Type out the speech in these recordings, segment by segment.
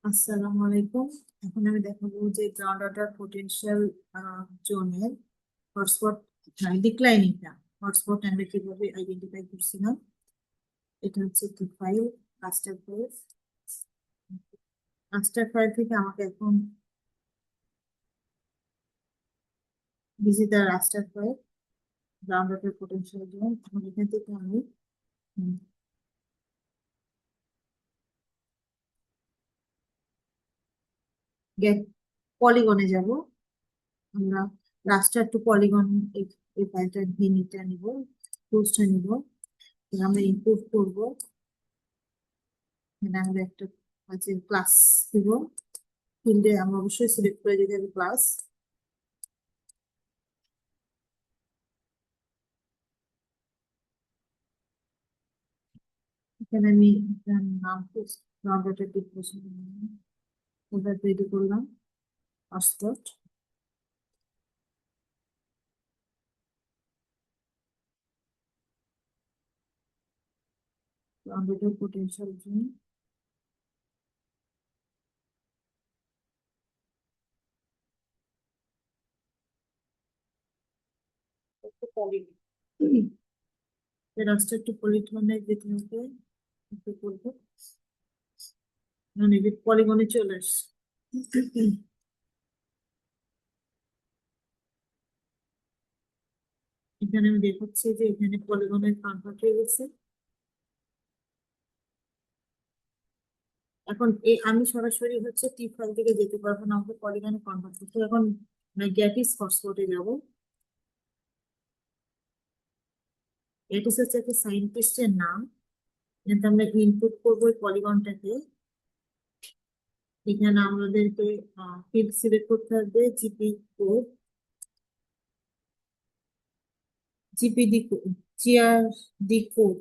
আসসালামু আলাইকুম। এখন আমি দেখাবো যে গ্রাউন্ড ওয়াটার পোটেনশিয়াল জোনের হটস্পট ডিক্লাইনিংটা হটস্পট আমরা কিভাবে আইডেন্টিফাই করছিলাম। এটা হচ্ছে কি file, master file. Master file থেকে আমাকে এখন visit raster file ground water potential zone. এখন এখান থেকে আমি গেট পলিগনে যাব। আমরা রাস্টার টু পলিগন এই ফাইলটা নিতে নিব, টুলসটা নিব। আমরা ইনপুট করব। এখানে আমরা একটা আছে ক্লাস দিব। ফিল্ডে আমরা অবশ্যই সিলেক্ট করে দিতে হবে ক্লাস। এখানে আমি একটা নাম ডেটা ডিক্লেরেশন ওটা তৈরি করলাম, পাসপোর্ট। কম্পিউটার পোটেনশিয়াল জন্য রাস্টার টু পলিগনে যেতে হবে, একটু করবো। মানে পলিগনে চলে আসছে। এখানে আমি দেখাচ্ছি যে এখানে পলিগনের কনভার্ট হয়ে গেছে। এখন আমি সরাসরি হচ্ছে টি ফাইল থেকে যেতে পারবো না, আমাকে পলিগনে কনভার্ট করতে হবে। এখন গ্যাটিস হটস্পটে যাবো। এটা হচ্ছে একটা সাইন্টিস্টের নাম, যেটা আমরা ইনপুট করবো ওই পলিগনটাকে। এখানে আমাদেরকে ফিল্ড সিলেক্ট করতে হবে, GP code, GPT, GR D code.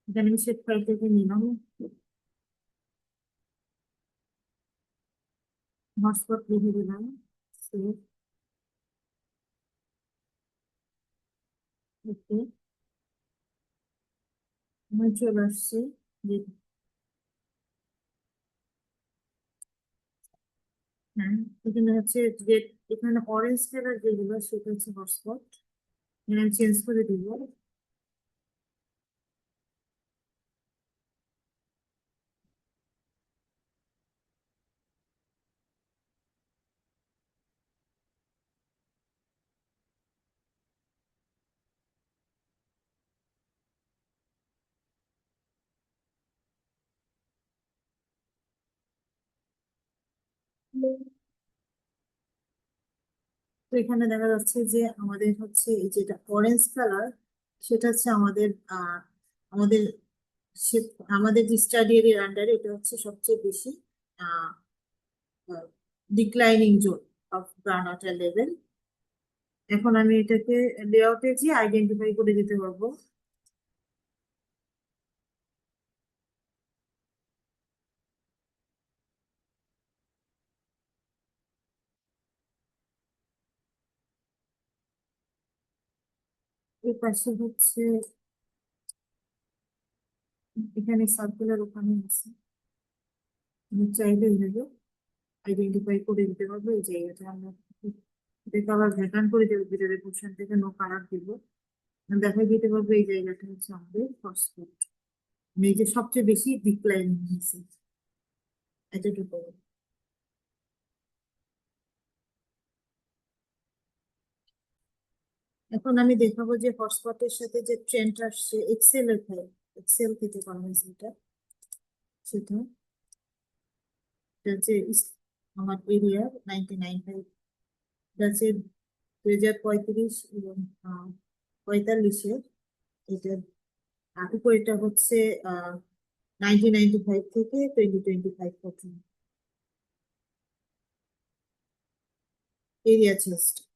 এখানে আমি সেট ফাইল থেকে নিলাম, হটস্পট লিখে দিলাম, সেভ। ওকে, আমার চলে আসছে। যে- হ্যাঁ, এখানে হচ্ছে যে এখানে অরেঞ্জ কালার যেগুলো সেটা হচ্ছে হটস্পট। এখানে চেঞ্জ করে দিব। তো এখানে দেখা যাচ্ছে যে আমাদের হচ্ছে এই যেটা অরেঞ্জ কালার, সেটা হচ্ছে আমাদের আমাদের আমাদের যে স্টাডি এরিয়ার আন্ডারে এটা হচ্ছে সবচেয়ে বেশি declining zone of ground water level. এখন আমি এটাকে লেআউটে যে আইডেন্টিফাই করে দিতে পারবো। এই পাশে হচ্ছে এখানে সার্কুলার ওখানে আছে, আমি চাইলে এইভাবে আইডেন্টিফাই করে দিতে পারবো এই জায়গাটা। আমরা এটাকে আবার ভ্যাকান্ট করে দেবো, ভিতরে পোর্শন থেকে নো কালার দিব। দেখাই দিতে পারবো এই জায়গাটা হচ্ছে আমাদের হটস্পট, এই যে সবচেয়ে বেশি ডিক্লাইন হয়েছে এতটুকু। এখন আমি দেখাবো যে হটস্পটের সাথে যে ট্রেন্ড আসছে এক্সেল এর ফাইল, এক্সেল থেকে করা হয়েছে এটা। সেটা এটা হচ্ছে আমার এরিয়া 99.5। এটা হচ্ছে 2035 এবং 45-এর। এটা উপরেটা হচ্ছে 1995 থেকে 2025 পর্যন্ত এরিয়া চেস্ট।